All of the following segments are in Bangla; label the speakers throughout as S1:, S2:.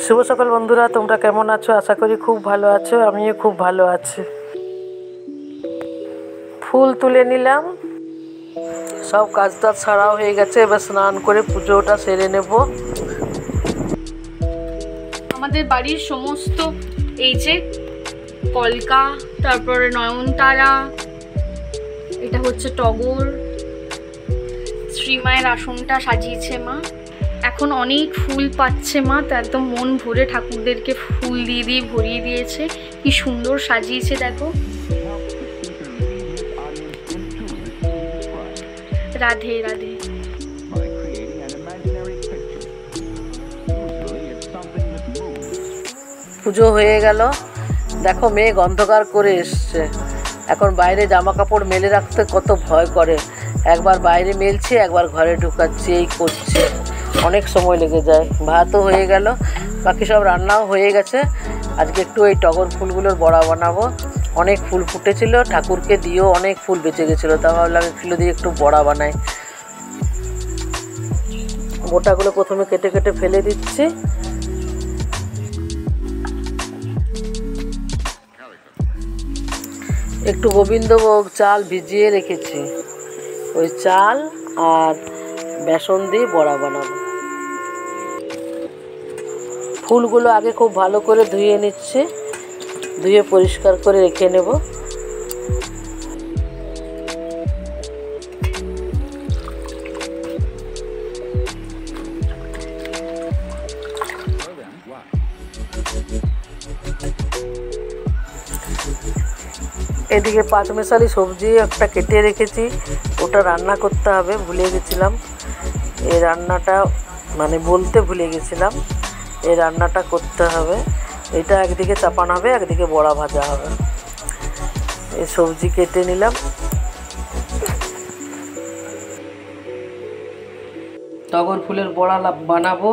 S1: শুভ সকাল বন্ধুরা, তোমরা কেমন আছো? আশা করি খুব ভালো আছো। আমিও খুব ভালো আছি। ফুল তুলে নিলাম, সব কাজটা ছাড়াও হয়ে গেছে। এবার স্নান করে পুজোটা সেরে নেব।
S2: আমাদের বাড়ির সমস্ত এই যে কলকা, তারপরে নয়নতারা, এটা হচ্ছে টগর, শ্রীমায়ের আসনটা সাজিয়েছে মা। এখন অনেক ফুল পাচ্ছে মা, তো একদম মন ভরে ঠাকুরদেরকে ফুল দিয়ে দিয়ে ভরিয়ে দিয়েছে। কি সুন্দর সাজিয়েছে দেখো। রাধে রাধে।
S1: পুজো হয়ে গেল। দেখো মেঘ অন্ধকার করে এসছে। এখন বাইরে জামা কাপড় মেলে রাখতে কত ভয় করে। একবার বাইরে মেলছি, একবার ঘরে ঢুকাচ্ছি, এই করছে, অনেক সময় লেগে যায়। ভাতও হয়ে গেল, বাকি সব রান্নাও হয়ে গেছে। আজকে একটু এই টগর ফুলগুলোর বড়া বানাবো। অনেক ফুল ফুটেছিল, ঠাকুরকে দিয়েও অনেক ফুল বেঁচে গেছিলো। তা ভাবলাম এগুলো দিয়ে একটু বড়া বানাই। গোটাগুলো প্রথমে কেটে কেটে ফেলে দিচ্ছি। একটু গোবিন্দভোগ চাল ভিজিয়ে রেখেছি, ওই চাল আর বেসন দিয়ে বড়া বানাবো। ফুলগুলো আগে খুব ভালো করে ধুয়ে নিচ্ছি, ধুয়ে পরিষ্কার করে রেখে নেব। এদিকে পাঁচমেশালি সবজি একটা কেটে রেখেছি, ওটা রান্না করতে হবে, ভুলে গেছিলাম। এই রান্নাটা বলতে ভুলে গেছিলাম, এই রান্নাটা করতে হবে। এটা একদিকে চাপানো হবে, একদিকে বড়া ভাজা হবে। এই সবজি কেটে নিলাম। টগর ফুলের বড়া বানাবো।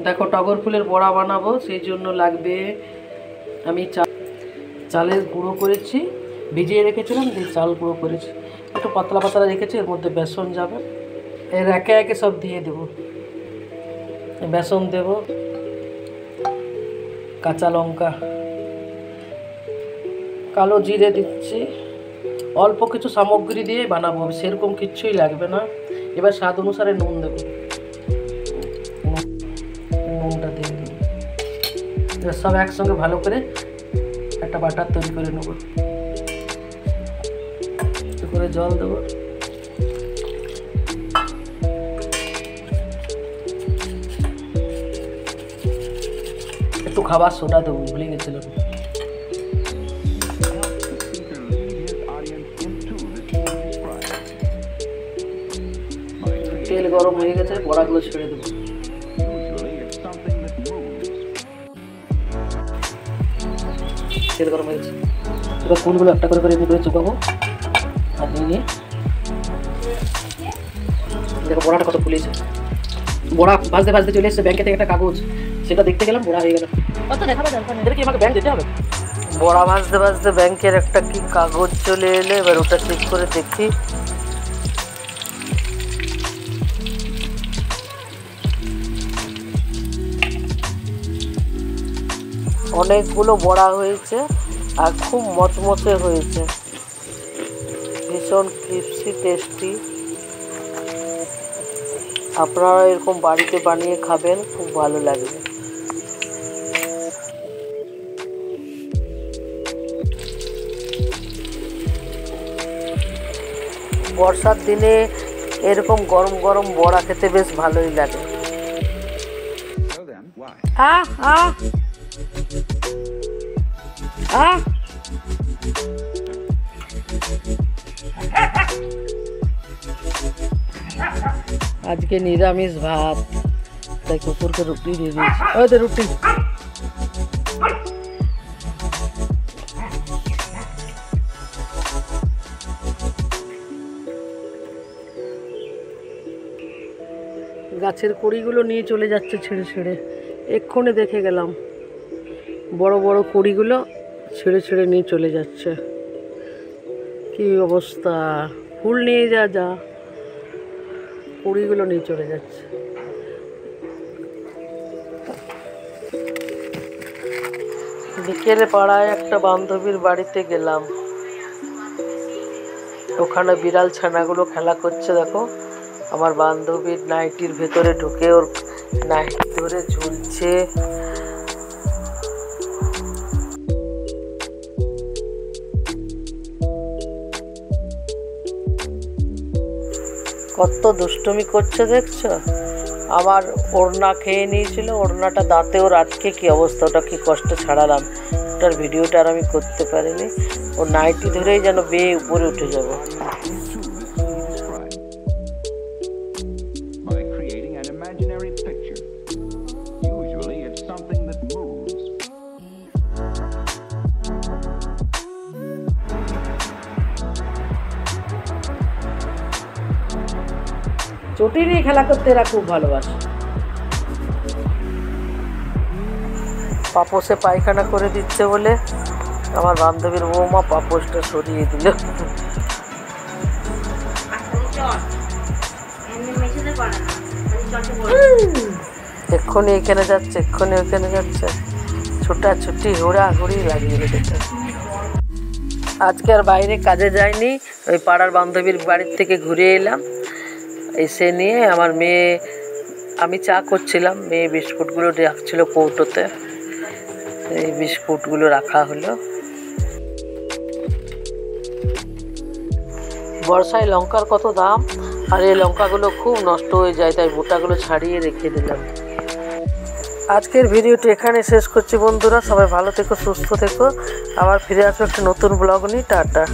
S1: দেখো টগর ফুলের বড়া বানাবো, সেই জন্য লাগবে, আমি চালের গুঁড়ো করেছি, ভিজিয়ে রেখেছিলাম, দিয়ে চাল গুঁড়ো করেছি, একটু পাতলা পাতলা রেখেছি। এর মধ্যে বেসন যাবে, এর একে একে সব দিয়ে দেব। বেসন দেব, কাঁচা লঙ্কা, কালো জিরে দিচ্ছি। অল্প কিছু সামগ্রী দিয়ে বানাবো, সেরকম কিচ্ছুই লাগবে না। এবার স্বাদ অনুসারে নুন দেব, নুনটা দিয়ে দেব। এবার সব একসঙ্গে ভালো করে একটা বাটার তৈরি করে নেব। একটু করে জল দেব, একটু খাবার সোডা দেবো, ভুলে গেছিলাম। তেল গরম হয়ে গেছে, বড়াগুলো ছেড়ে দেবো। তেল গরম হয়ে গেছে, এবার ফুলগুলো একটা করে এমনি করে চুকাবো। আর নিয়ে দেখো বড়াটা কত ফুলেছে। বড়া ভাজতে ভাজতে চলে এসছে ব্যাংকে থেকে একটা কাগজ, সেটা দেখতে গেলাম, বড়া হয়ে গেল। কত দেখাবো দরকার নেই, কি আমাকে ব্যাংক যেতে হবে? বড়া ভাজতে ভাজতে ব্যাংকের একটা কি কাগজ চলে এলে, এবার ওটা চেক করে দেখি। অনেকগুলো বড়া হয়েছে আর খুব মচমচে হয়েছে, ভীষণ ক্রিস্পি টেস্টি। আপনারা এরকম বাড়িতে বানিয়ে খাবেন, খুব ভালো লাগবে। বর্ষার দিনে এরকম গরম গরম বড়া খেতে বেশ ভালোই লাগে। আজকে নিরামিষ ভাত, তাই কুকুরকে রুটি দিয়ে দিয়েছি। ওই তো রুটি। গাছের কড়িগুলো নিয়ে চলে যাচ্ছে ছেড়ে ছেড়ে, এক্ষুনি দেখে গেলাম। বড় বড় কড়িগুলো ছেড়ে ছেড়ে নিয়ে চলে যাচ্ছে। কি অবস্থা, ফুল নিয়ে যা, কড়িগুলো নিয়ে চলে যাচ্ছে। বিকেলে পাড়ায় একটা বান্ধবীর বাড়িতে গেলাম, ওখানে বিড়াল ছানাগুলো খেলা করছে। দেখো আমার বান্ধবীর নাইটির ভেতরে ঢুকে ওর নাইটি ধরে ঝুলছে। কত দুষ্টুমি করছে দেখছো। আমার ওড়না খেয়ে নিয়েছিল, ওড়নাটা দাঁতে ওর আটকে কি অবস্থা, ওটা কি কষ্ট ছাড়ালাম, ওটার ভিডিওটা আর আমি করতে পারিনি। ও নাইটি ধরেই যেন বেয়ে উপরে উঠে যাবো। চটি নিয়ে খেলা করতে এরা খুব ভালোবাসে। পাপোসে পায়খানা করে দিচ্ছে বলে আমার বান্ধবীর বৌমা পাপোসটা সরিয়ে দিল। এক্ষুনি এখানে যাচ্ছে, এক্ষুনি ওখানে যাচ্ছে, ছোটাছুটি হুড়াহুড়ি লাগিয়ে রেখেছে। আজকে আর বাইরে কাজে যাইনি, ওই পাড়ার বান্ধবীর বাড়ির থেকে ঘুরে এলাম। এসে নিয়ে আমার মেয়ে, আমি চা করছিলাম, মেয়ে বিস্কুটগুলো রাখছিল কৌটোতে, এই বিস্কুটগুলো রাখা হলো। বর্ষায় লঙ্কার কত দাম, আর এই লঙ্কাগুলো খুব নষ্ট হয়ে যায়, তাই বোটাগুলো ছাড়িয়ে রেখে দিলাম। আজকের ভিডিওটি এখানে শেষ করছি বন্ধুরা, সবাই ভালো থেকো, সুস্থ থেকো। আবার ফিরে আসবো একটা নতুন ব্লগ নিয়ে। টাটা।